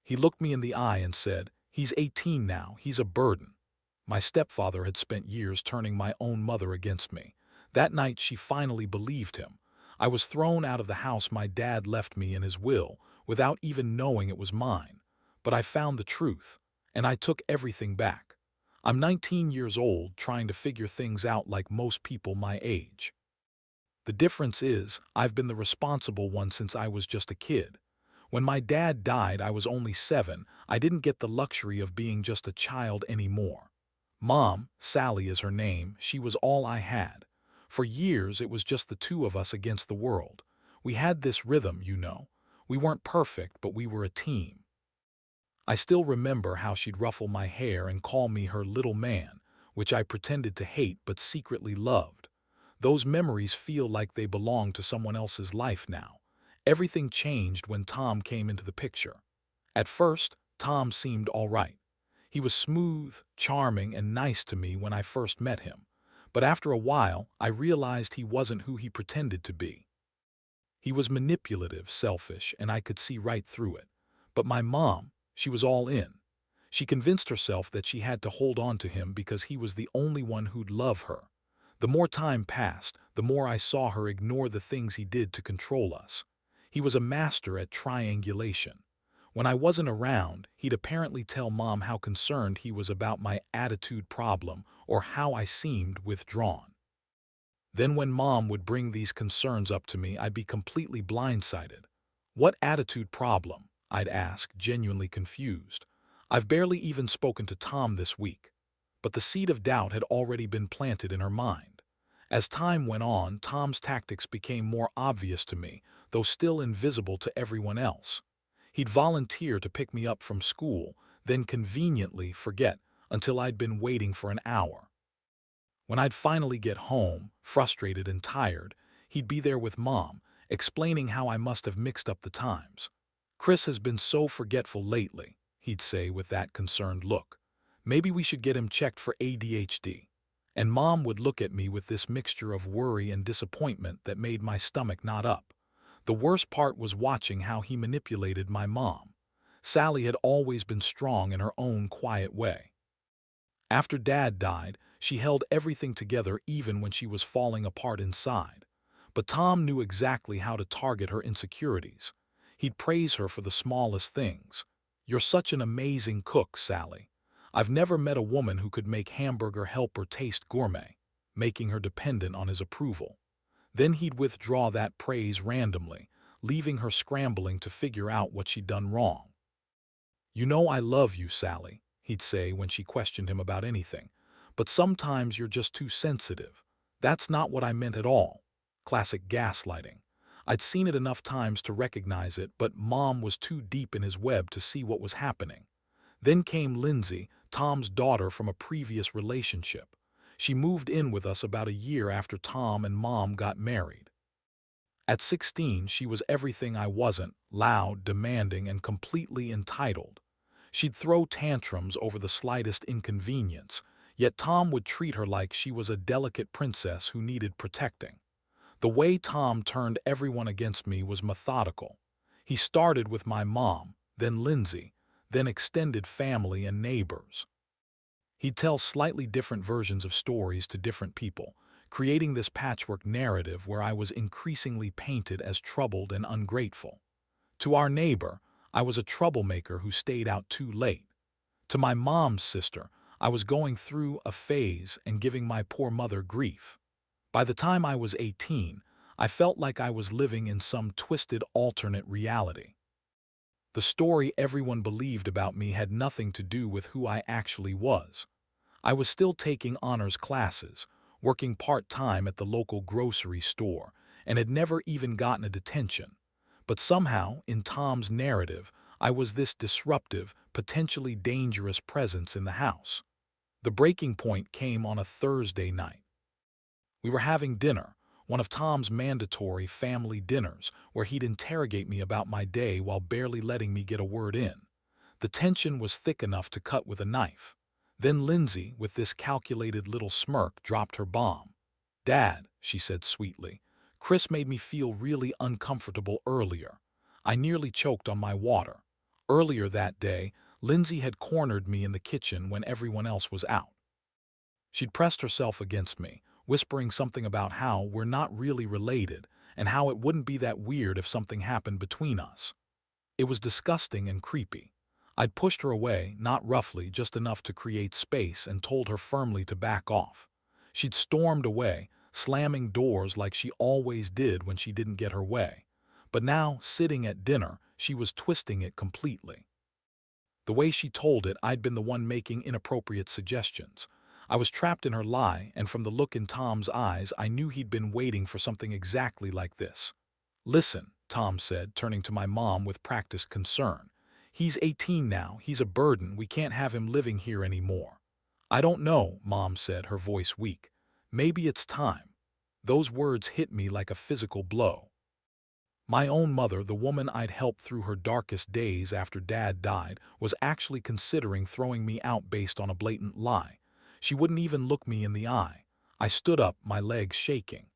He looked me in the eye and said, "He's 18 now, he's a burden." My stepfather had spent years turning my own mother against me. That night she finally believed him. I was thrown out of the house my dad left me in his will, without even knowing it was mine. But I found the truth, and I took everything back. I'm 19 years old, trying to figure things out like most people my age. The difference is, I've been the responsible one since I was just a kid. When my dad died, I was only 7. I didn't get the luxury of being just a child anymore. Mom, Sally is her name, she was all I had. For years, it was just the two of us against the world. We had this rhythm, you know. We weren't perfect, but we were a team. I still remember how she'd ruffle my hair and call me her little man, which I pretended to hate but secretly loved. Those memories feel like they belong to someone else's life now. Everything changed when Tom came into the picture. At first, Tom seemed all right. He was smooth, charming, and nice to me when I first met him. But after a while, I realized he wasn't who he pretended to be. He was manipulative, selfish, and I could see right through it. But my mom, she was all in. She convinced herself that she had to hold on to him because he was the only one who'd love her. The more time passed, the more I saw her ignore the things he did to control us. He was a master at triangulation. When I wasn't around, he'd apparently tell Mom how concerned he was about my attitude problem or how I seemed withdrawn. Then when Mom would bring these concerns up to me, I'd be completely blindsided. "What attitude problem?" I'd ask, genuinely confused. "I've barely even spoken to Tom this week." But the seed of doubt had already been planted in her mind. As time went on, Tom's tactics became more obvious to me, though still invisible to everyone else. He'd volunteer to pick me up from school, then conveniently forget until I'd been waiting for an hour. When I'd finally get home, frustrated and tired, he'd be there with Mom, explaining how I must have mixed up the times. "Chris has been so forgetful lately," he'd say with that concerned look. "Maybe we should get him checked for ADHD." And Mom would look at me with this mixture of worry and disappointment that made my stomach knot up. The worst part was watching how he manipulated my mom. Sally had always been strong in her own quiet way. After Dad died, she held everything together even when she was falling apart inside. But Tom knew exactly how to target her insecurities. He'd praise her for the smallest things. "You're such an amazing cook, Sally. I've never met a woman who could make hamburger helper taste gourmet," making her dependent on his approval. Then he'd withdraw that praise randomly, leaving her scrambling to figure out what she'd done wrong. "You know I love you, Sally," he'd say when she questioned him about anything. "But sometimes you're just too sensitive. That's not what I meant at all." Classic gaslighting. I'd seen it enough times to recognize it, but Mom was too deep in his web to see what was happening. Then came Lindsay, Tom's daughter from a previous relationship. She moved in with us about a year after Tom and Mom got married. At 16, she was everything I wasn't: loud, demanding, and completely entitled. She'd throw tantrums over the slightest inconvenience, yet Tom would treat her like she was a delicate princess who needed protecting. The way Tom turned everyone against me was methodical. He started with my mom, then Lindsay, then extended family and neighbors. He'd tell slightly different versions of stories to different people, creating this patchwork narrative where I was increasingly painted as troubled and ungrateful. To our neighbor, I was a troublemaker who stayed out too late. To my mom's sister, I was going through a phase and giving my poor mother grief. By the time I was 18, I felt like I was living in some twisted alternate reality. The story everyone believed about me had nothing to do with who I actually was. I was still taking honors classes, working part-time at the local grocery store, and had never even gotten a detention. But somehow, in Tom's narrative, I was this disruptive, potentially dangerous presence in the house. The breaking point came on a Thursday night. We were having dinner, one of Tom's mandatory family dinners, where he'd interrogate me about my day while barely letting me get a word in. The tension was thick enough to cut with a knife. Then Lindsay, with this calculated little smirk, dropped her bomb. "Dad," she said sweetly, "Chris made me feel really uncomfortable earlier. I nearly choked on my water. Earlier that day, Lindsay had cornered me in the kitchen when everyone else was out. She'd pressed herself against me, whispering something about how we're not really related and how it wouldn't be that weird if something happened between us. It was disgusting and creepy. I'd pushed her away, not roughly, just enough to create space, and told her firmly to back off. She'd stormed away, slamming doors like she always did when she didn't get her way. But now, sitting at dinner, she was twisting it completely. The way she told it, I'd been the one making inappropriate suggestions. I was trapped in her lie, and from the look in Tom's eyes, I knew he'd been waiting for something exactly like this. "Listen," Tom said, turning to my mom with practiced concern. "He's 18 now. He's a burden. We can't have him living here anymore." "I don't know," Mom said, her voice weak. "Maybe it's time." Those words hit me like a physical blow. My own mother, the woman I'd helped through her darkest days after Dad died, was actually considering throwing me out based on a blatant lie. She wouldn't even look me in the eye. I stood up, my legs shaking.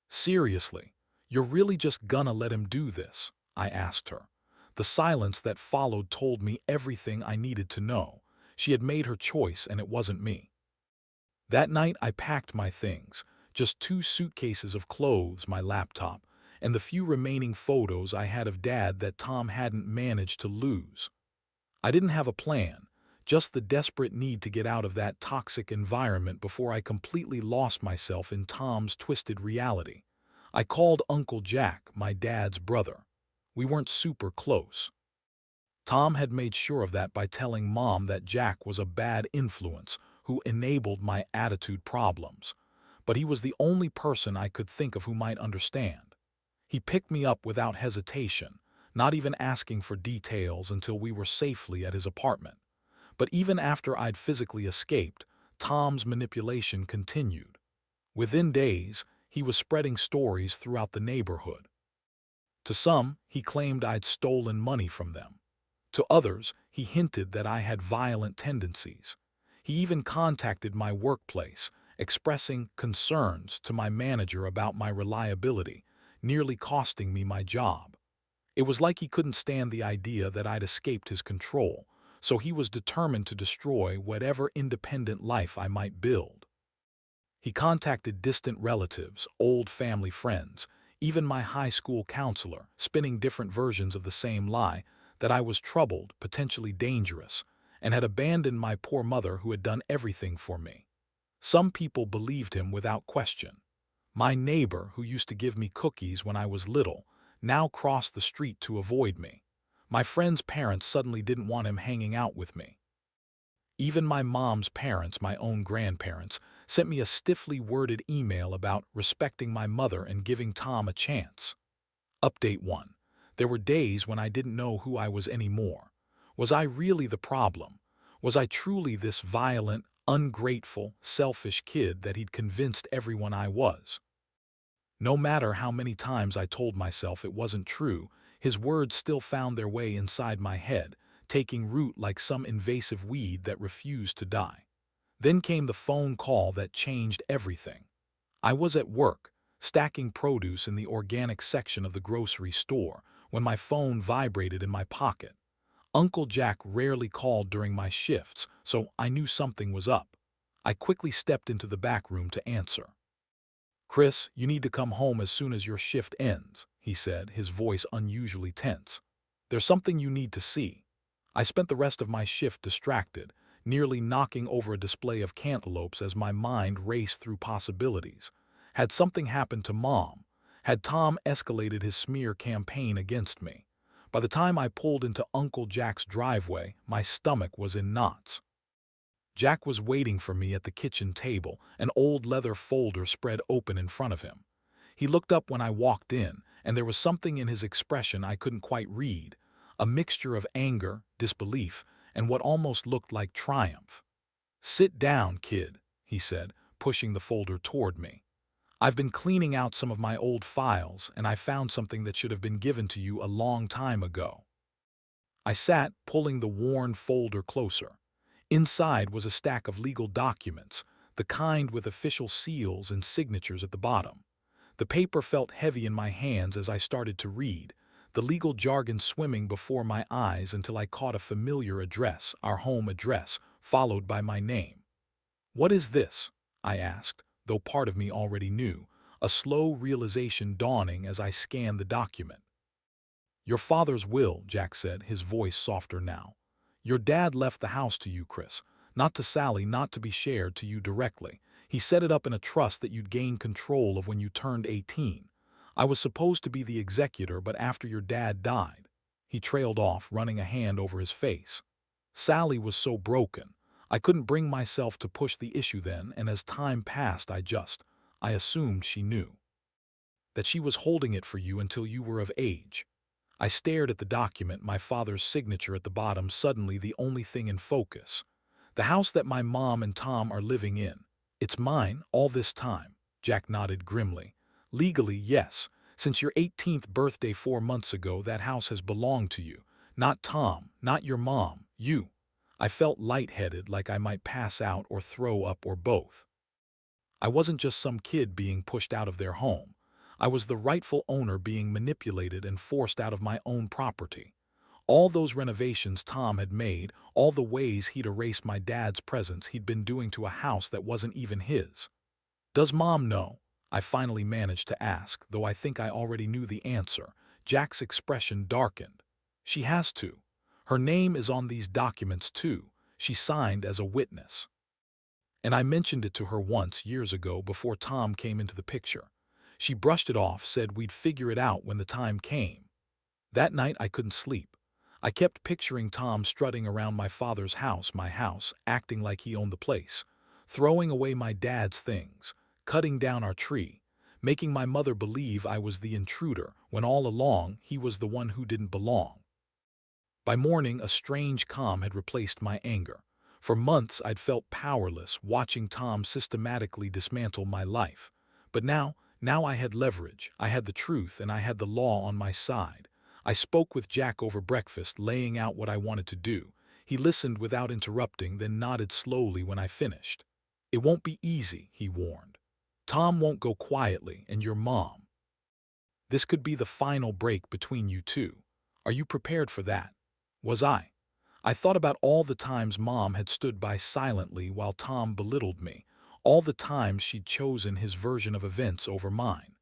"Seriously, you're really just gonna let him do this?" I asked her. The silence that followed told me everything I needed to know. She had made her choice, and it wasn't me. That night I packed my things, just 2 suitcases of clothes, my laptop, and the few remaining photos I had of Dad that Tom hadn't managed to lose. I didn't have a plan, just the desperate need to get out of that toxic environment before I completely lost myself in Tom's twisted reality. I called Uncle Jack, my dad's brother. We weren't super close. Tom had made sure of that by telling Mom that Jack was a bad influence who enabled my attitude problems. But he was the only person I could think of who might understand. He picked me up without hesitation, not even asking for details until we were safely at his apartment. But even after I'd physically escaped, Tom's manipulation continued. Within days, he was spreading stories throughout the neighborhood. To some, he claimed I'd stolen money from them. To others, he hinted that I had violent tendencies. He even contacted my workplace, expressing concerns to my manager about my reliability, nearly costing me my job. It was like he couldn't stand the idea that I'd escaped his control, so he was determined to destroy whatever independent life I might build. He contacted distant relatives, old family friends, even my high school counselor, spinning different versions of the same lie, that I was troubled, potentially dangerous, and had abandoned my poor mother who had done everything for me. Some people believed him without question. My neighbor, who used to give me cookies when I was little, now crossed the street to avoid me. My friend's parents suddenly didn't want him hanging out with me. Even my mom's parents, my own grandparents, sent me a stiffly worded email about respecting my mother and giving Tom a chance. Update 1. There were days when I didn't know who I was anymore. Was I really the problem? Was I truly this violent, ungrateful, selfish kid that he'd convinced everyone I was? No matter how many times I told myself it wasn't true, his words still found their way inside my head, taking root like some invasive weed that refused to die. Then came the phone call that changed everything. I was at work, stacking produce in the organic section of the grocery store, when my phone vibrated in my pocket. Uncle Jack rarely called during my shifts, so I knew something was up. I quickly stepped into the back room to answer. "Chris, you need to come home as soon as your shift ends," he said, his voice unusually tense. "There's something you need to see." I spent the rest of my shift distracted, nearly knocking over a display of cantaloupes as my mind raced through possibilities. Had something happened to Mom? Had Tom escalated his smear campaign against me? By the time I pulled into Uncle Jack's driveway, my stomach was in knots. Jack was waiting for me at the kitchen table, an old leather folder spread open in front of him. He looked up when I walked in, and there was something in his expression I couldn't quite read, a mixture of anger, disbelief, and what almost looked like triumph. "Sit down, kid," he said, pushing the folder toward me. "I've been cleaning out some of my old files, and I found something that should have been given to you a long time ago." I sat, pulling the worn folder closer. Inside was a stack of legal documents, the kind with official seals and signatures at the bottom. The paper felt heavy in my hands as I started to read, the legal jargon swimming before my eyes until I caught a familiar address, our home address, followed by my name. "What is this?" I asked, though part of me already knew, a slow realization dawning as I scanned the document. "Your father's will," Jack said, his voice softer now. "Your dad left the house to you, Chris. Not to Sally, not to be shared to you directly. He set it up in a trust that you'd gain control of when you turned 18. I was supposed to be the executor, but after your dad died." He trailed off, running a hand over his face. "Sally was so broken. I couldn't bring myself to push the issue then, and as time passed I assumed she knew. That she was holding it for you until you were of age." I stared at the document, my father's signature at the bottom, suddenly the only thing in focus. "The house that my mom and Tom are living in. It's mine all this time." Jack nodded grimly. "Legally, yes. Since your 18th birthday 4 months ago, that house has belonged to you. Not Tom, not your mom, you." I felt lightheaded, like I might pass out or throw up or both. I wasn't just some kid being pushed out of their home. I was the rightful owner being manipulated and forced out of my own property. All those renovations Tom had made, all the ways he'd erased my dad's presence he'd been doing to a house that wasn't even his. "Does Mom know?" I finally managed to ask, though I think I already knew the answer. Jack's expression darkened. "She has to. Her name is on these documents too. She signed as a witness. And I mentioned it to her once, years ago, before Tom came into the picture. She brushed it off, said we'd figure it out when the time came." That night I couldn't sleep. I kept picturing Tom strutting around my father's house, my house, acting like he owned the place, throwing away my dad's things, cutting down our tree, making my mother believe I was the intruder, when all along he was the one who didn't belong. By morning, a strange calm had replaced my anger. For months I'd felt powerless, watching Tom systematically dismantle my life. But now I had leverage, I had the truth, and I had the law on my side. I spoke with Jack over breakfast, laying out what I wanted to do. He listened without interrupting, then nodded slowly when I finished. "It won't be easy," he warned. "Tom won't go quietly, and your mom. This could be the final break between you two. Are you prepared for that?" Was I? I thought about all the times Mom had stood by silently while Tom belittled me, all the times she'd chosen his version of events over mine.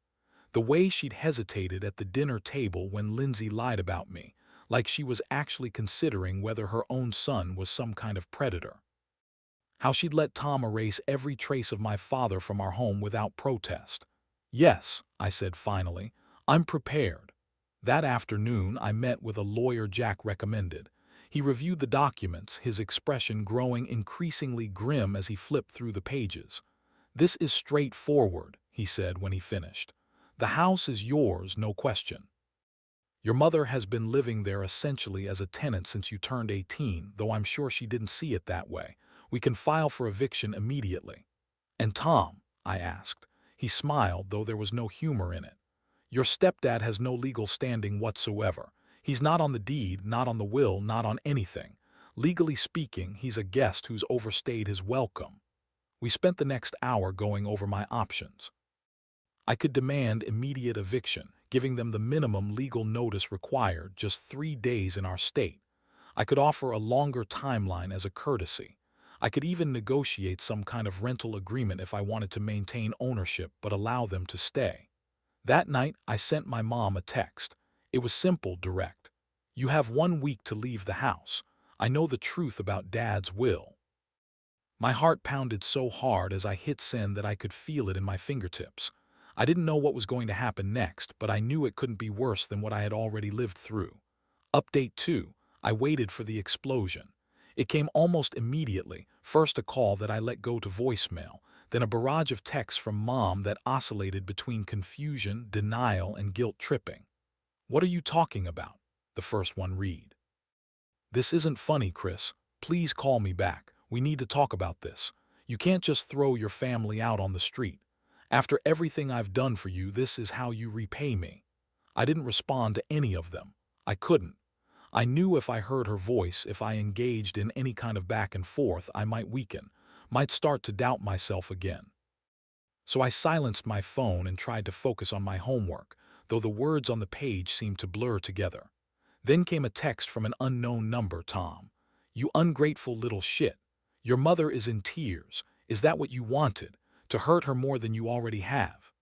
The way she'd hesitated at the dinner table when Lindsay lied about me, like she was actually considering whether her own son was some kind of predator. How she'd let Tom erase every trace of my father from our home without protest. "Yes," I said finally, "I'm prepared." That afternoon I met with a lawyer Jack recommended. He reviewed the documents, his expression growing increasingly grim as he flipped through the pages. "This is straightforward," he said when he finished. "The house is yours, no question. Your mother has been living there essentially as a tenant since you turned 18, though I'm sure she didn't see it that way. We can file for eviction immediately." "And Tom?" I asked. He smiled, though there was no humor in it. "Your stepdad has no legal standing whatsoever. He's not on the deed, not on the will, not on anything. Legally speaking, he's a guest who's overstayed his welcome." We spent the next hour going over my options. I could demand immediate eviction, giving them the minimum legal notice required, just 3 days in our state. I could offer a longer timeline as a courtesy. I could even negotiate some kind of rental agreement if I wanted to maintain ownership but allow them to stay. That night, I sent my mom a text. It was simple, direct. "You have 1 week to leave the house. I know the truth about Dad's will." My heart pounded so hard as I hit send that I could feel it in my fingertips. I didn't know what was going to happen next, but I knew it couldn't be worse than what I had already lived through. Update 2. I waited for the explosion. It came almost immediately, first a call that I let go to voicemail, then a barrage of texts from Mom that oscillated between confusion, denial, and guilt-tripping. "What are you talking about?" the first one read. "This isn't funny, Chris. Please call me back. We need to talk about this. You can't just throw your family out on the street. After everything I've done for you, this is how you repay me." I didn't respond to any of them. I couldn't. I knew if I heard her voice, if I engaged in any kind of back and forth, I might weaken, might start to doubt myself again. So I silenced my phone and tried to focus on my homework, though the words on the page seemed to blur together. Then came a text from an unknown number. Tom. You ungrateful little shit. Your mother is in tears. Is that what you wanted? To hurt her more than you already have?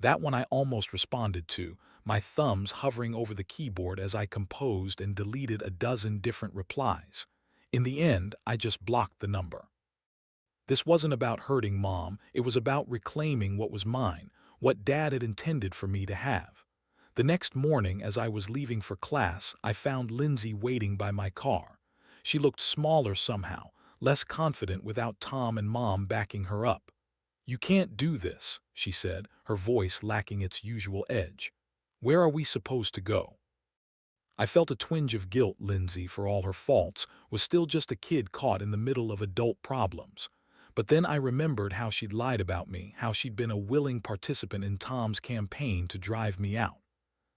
That one I almost responded to, my thumbs hovering over the keyboard as I composed and deleted a dozen different replies. In the end, I just blocked the number. This wasn't about hurting Mom, it was about reclaiming what was mine, what Dad had intended for me to have. The next morning, as I was leaving for class, I found Lindsay waiting by my car. She looked smaller somehow, less confident without Tom and Mom backing her up. You can't do this, she said, her voice lacking its usual edge. Where are we supposed to go? I felt a twinge of guilt. Lindsay, for all her faults, was still just a kid caught in the middle of adult problems. But then I remembered how she'd lied about me, how she'd been a willing participant in Tom's campaign to drive me out.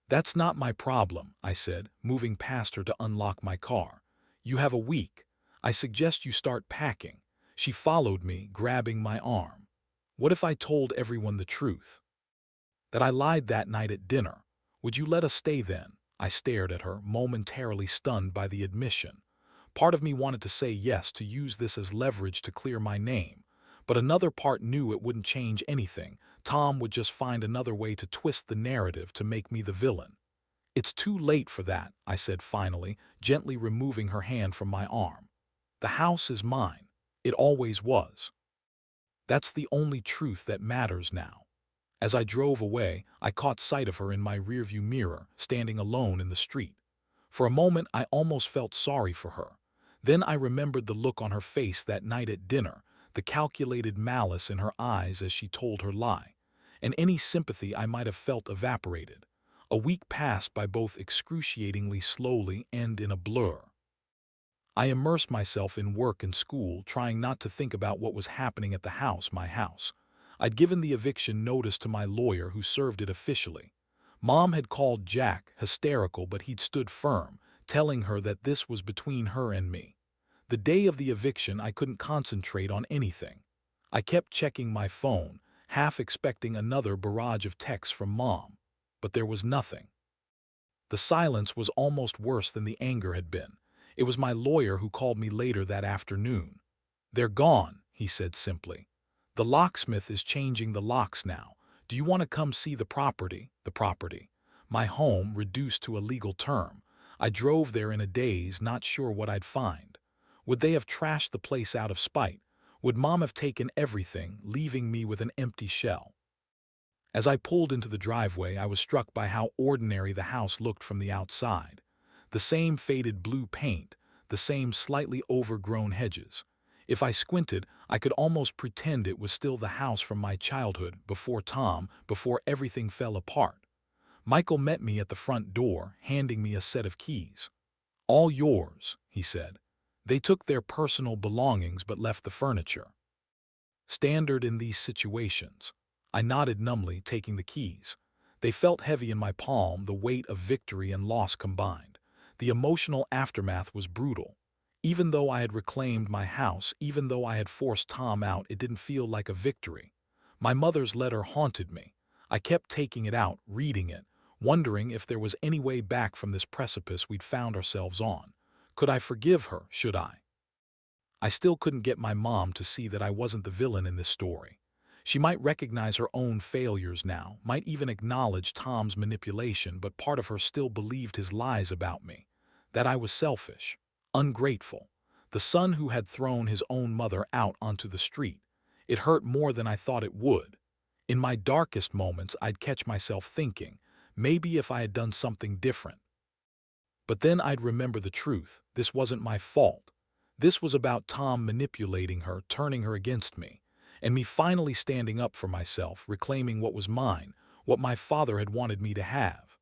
That's not my problem, I said, moving past her to unlock my car. You have a week. I suggest you start packing. She followed me, grabbing my arm. What if I told everyone the truth? That I lied that night at dinner. Would you let us stay then? I stared at her, momentarily stunned by the admission. Part of me wanted to say yes, to use this as leverage to clear my name. But another part knew it wouldn't change anything. Tom would just find another way to twist the narrative to make me the villain. It's too late for that, I said finally, gently removing her hand from my arm. The house is mine. It always was. That's the only truth that matters now. As I drove away, I caught sight of her in my rearview mirror, standing alone in the street. For a moment, I almost felt sorry for her. Then I remembered the look on her face that night at dinner, the calculated malice in her eyes as she told her lie, and any sympathy I might have felt evaporated. A week passed by both excruciatingly slowly and in a blur. I immersed myself in work and school, trying not to think about what was happening at the house, my house. I'd given the eviction notice to my lawyer, who served it officially. Mom had called Jack, hysterical, but he'd stood firm, telling her that this was between her and me. The day of the eviction, I couldn't concentrate on anything. I kept checking my phone, half expecting another barrage of texts from Mom. But there was nothing. The silence was almost worse than the anger had been. It was my lawyer who called me later that afternoon. They're gone, he said simply. The locksmith is changing the locks now. Do you want to come see the property? The property. My home, reduced to a legal term. I drove there in a daze, not sure what I'd find. Would they have trashed the place out of spite? Would Mom have taken everything, leaving me with an empty shell? As I pulled into the driveway, I was struck by how ordinary the house looked from the outside. The same faded blue paint, the same slightly overgrown hedges. If I squinted, I could almost pretend it was still the house from my childhood, before Tom, before everything fell apart. Michael met me at the front door, handing me a set of keys. All yours, he said. They took their personal belongings but left the furniture. Standard in these situations. I nodded numbly, taking the keys. They felt heavy in my palm, the weight of victory and loss combined. The emotional aftermath was brutal. Even though I had reclaimed my house, even though I had forced Tom out, it didn't feel like a victory. My mother's letter haunted me. I kept taking it out, reading it, wondering if there was any way back from this precipice we'd found ourselves on. Could I forgive her? Should I? I still couldn't get my mom to see that I wasn't the villain in this story. She might recognize her own failures now, might even acknowledge Tom's manipulation, but part of her still believed his lies about me. That I was selfish, ungrateful, the son who had thrown his own mother out onto the street. It hurt more than I thought it would. In my darkest moments, I'd catch myself thinking, maybe if I had done something different. But then I'd remember the truth. This wasn't my fault. This was about Tom manipulating her, turning her against me, and me finally standing up for myself, reclaiming what was mine, what my father had wanted me to have.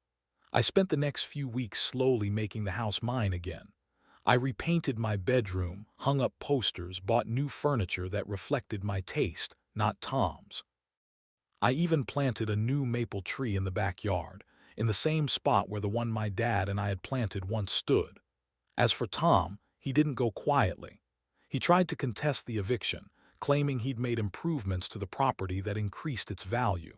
I spent the next few weeks slowly making the house mine again. I repainted my bedroom, hung up posters, bought new furniture that reflected my taste, not Tom's. I even planted a new maple tree in the backyard, in the same spot where the one my dad and I had planted once stood. As for Tom, he didn't go quietly. He tried to contest the eviction, claiming he'd made improvements to the property that increased its value.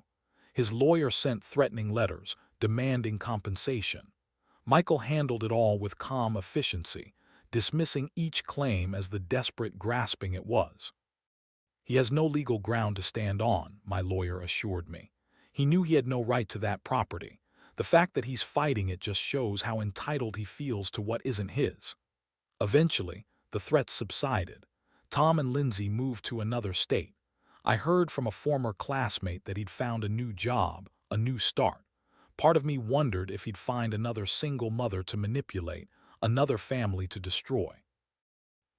His lawyer sent threatening letters, demanding compensation. Michael handled it all with calm efficiency, dismissing each claim as the desperate grasping it was. He has no legal ground to stand on, my lawyer assured me. He knew he had no right to that property. The fact that he's fighting it just shows how entitled he feels to what isn't his. Eventually, the threats subsided. Tom and Lindsay moved to another state. I heard from a former classmate that he'd found a new job, a new start. Part of me wondered if he'd find another single mother to manipulate, another family to destroy.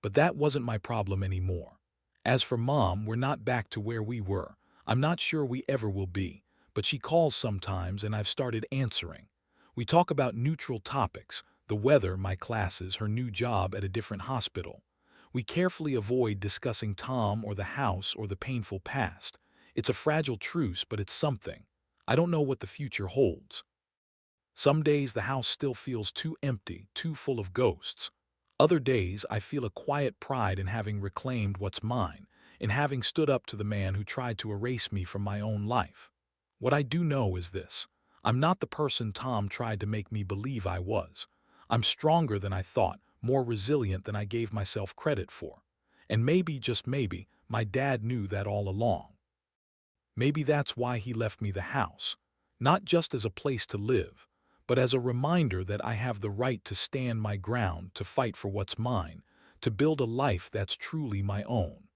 But that wasn't my problem anymore. As for Mom, we're not back to where we were. I'm not sure we ever will be, but she calls sometimes and I've started answering. We talk about neutral topics, the weather, my classes, her new job at a different hospital. We carefully avoid discussing Tom or the house or the painful past. It's a fragile truce, but it's something. I don't know what the future holds. Some days the house still feels too empty, too full of ghosts. Other days I feel a quiet pride in having reclaimed what's mine, in having stood up to the man who tried to erase me from my own life. What I do know is this: I'm not the person Tom tried to make me believe I was. I'm stronger than I thought, more resilient than I gave myself credit for. And maybe, just maybe, my dad knew that all along. Maybe that's why he left me the house, not just as a place to live, but as a reminder that I have the right to stand my ground, to fight for what's mine, to build a life that's truly my own.